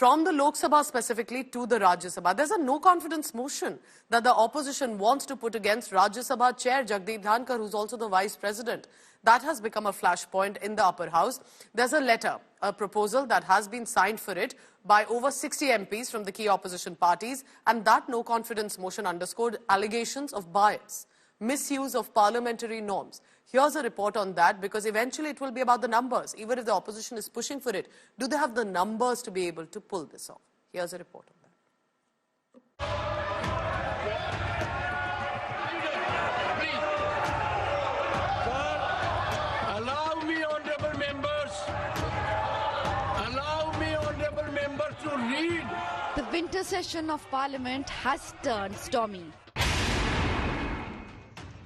from the Lok Sabha specifically to the Rajya Sabha. There's a no-confidence motion that the opposition wants to put against Rajya Sabha Chair Jagdeep Dhankar, who's also the Vice President. That has become a flashpoint in the upper house. There's a letter, a proposal that has been signed for it by over 60 MPs from the key opposition parties, and that no-confidence motion underscored allegations of bias, misuse of parliamentary norms. Here's a report on that, because eventually it will be about the numbers. Even if the opposition is pushing for it, do they have the numbers to be able to pull this off? Here's a report on that. To read. The winter session of Parliament has turned stormy.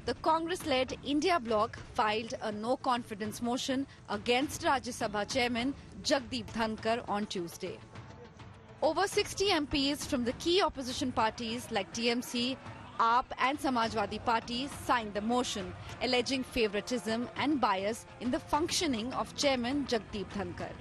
The Congress-led India bloc filed a no-confidence motion against Rajya Sabha Chairman Jagdeep Dhankar on Tuesday. Over 60 MPs from the key opposition parties like TMC, AAP and Samajwadi Party signed the motion, alleging favouritism and bias in the functioning of Chairman Jagdeep Dhankar.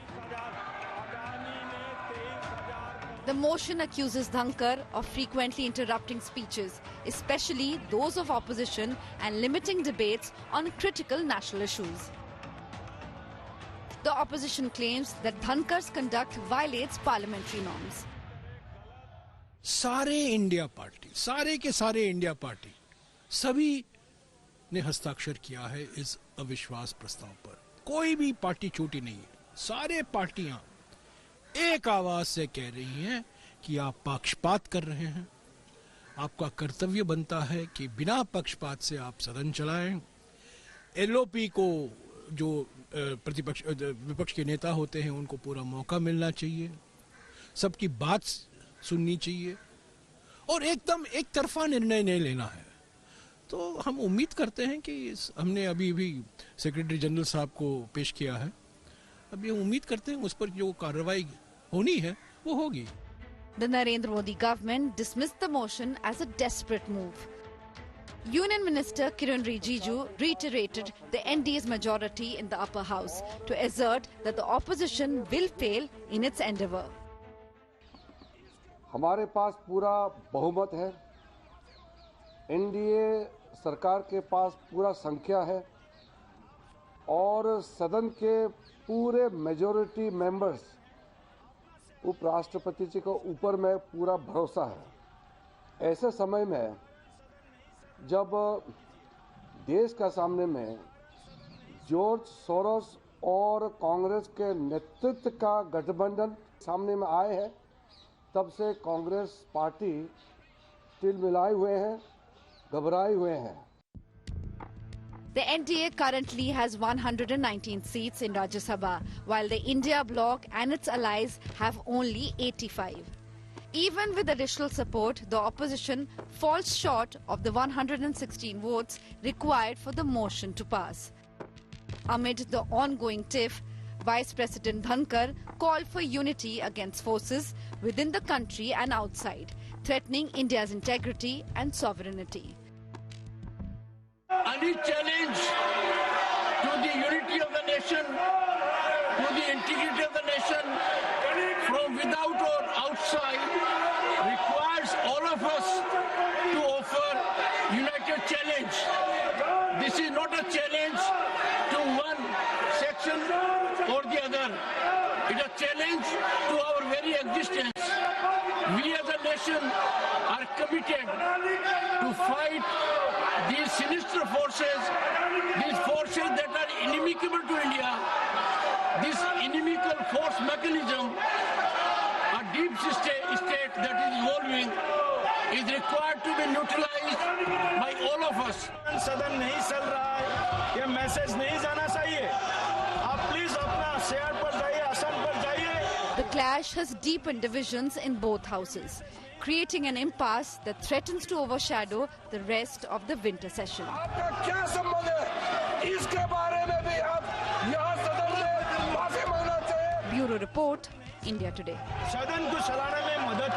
The motion accuses Dhankar of frequently interrupting speeches, especially those of opposition, and limiting debates on critical national issues. The opposition claims that Dhankar's conduct violates parliamentary norms. सारे India party सभी ने हस्ताक्षर किया है इस अविश्वास प्रस्ताव पर। कोई भी पार्टी छोटी नहीं है। सारे पार्टियां एक आवाज से कह रही हैं कि आप पक्षपात कर रहे हैं। आपका कर्तव्य बनता है कि बिना पक्षपात से आप सदन चलाएं। एलओपी को जो विपक्ष के नेता होते हैं उनको पूरा मौका मिलना चाहिए, सबकी बात सुननी चाहिए और एकदम एक तरफा निर्णय नहीं लेना है। तो हम उम्मीद करते हैं कि हमने अभी भी सेक्रेटरी जनरल साहब को पेश किया है। अब ये उम्मीद करते हैं उस पर जो कार्रवाई होनी है वो होगी। The Narendra Modi government dismissed the motion as a desperate move. Union Minister Kiran Rijiju reiterated the NDA's majority in the upper house to assert that the opposition will fail in its endeavour. हमारे पास पूरा बहुमत है, NDA सरकार के पास पूरा संख्या है और सदन के पूरे मेजॉरिटी मेंबर्स उपराष्ट्रपति जी को ऊपर में पूरा भरोसा है। ऐसे समय में जब देश का सामने में जॉर्ज सोरोस और कांग्रेस के नेतृत्व का गठबंधन सामने में आए हैं, तब से कांग्रेस पार्टी तिलमिलाए हुए हैं, घबराए हुए हैं। The NDA currently has 119 seats in Rajya Sabha, while the India bloc and its allies have only 85. Even with additional support, the opposition falls short of the 116 votes required for the motion to pass. Amid the ongoing tiff, Vice President Dhankar called for unity against forces within the country and outside, threatening India's integrity and sovereignty. Any challenge to the unity of the nation, to the integrity of the nation, from without or outside, requires all of us to offer united challenge. This is not a challenge to one section or the other. It is a challenge to our very existence. We as a nation are committed to fight these sinister forces, these forces that are inimical to India. This inimical force mechanism, a deep state that is evolving, is required to be neutralized by all of us. सदन नहीं चल रहा है, ये message नहीं जाना चाहिए। आप प्लीज अपना शेयर पर जाइए, आसन पर जाइए। The clash has deepened divisions in both houses, creating an impasse that threatens to overshadow the rest of the winter session. आपका क्या संबंध है? इसके बारे में भी आप यहाँ सदन में माफी मांगना चाहिए। Bureau Report, India Today. सदन को चलाने में मदद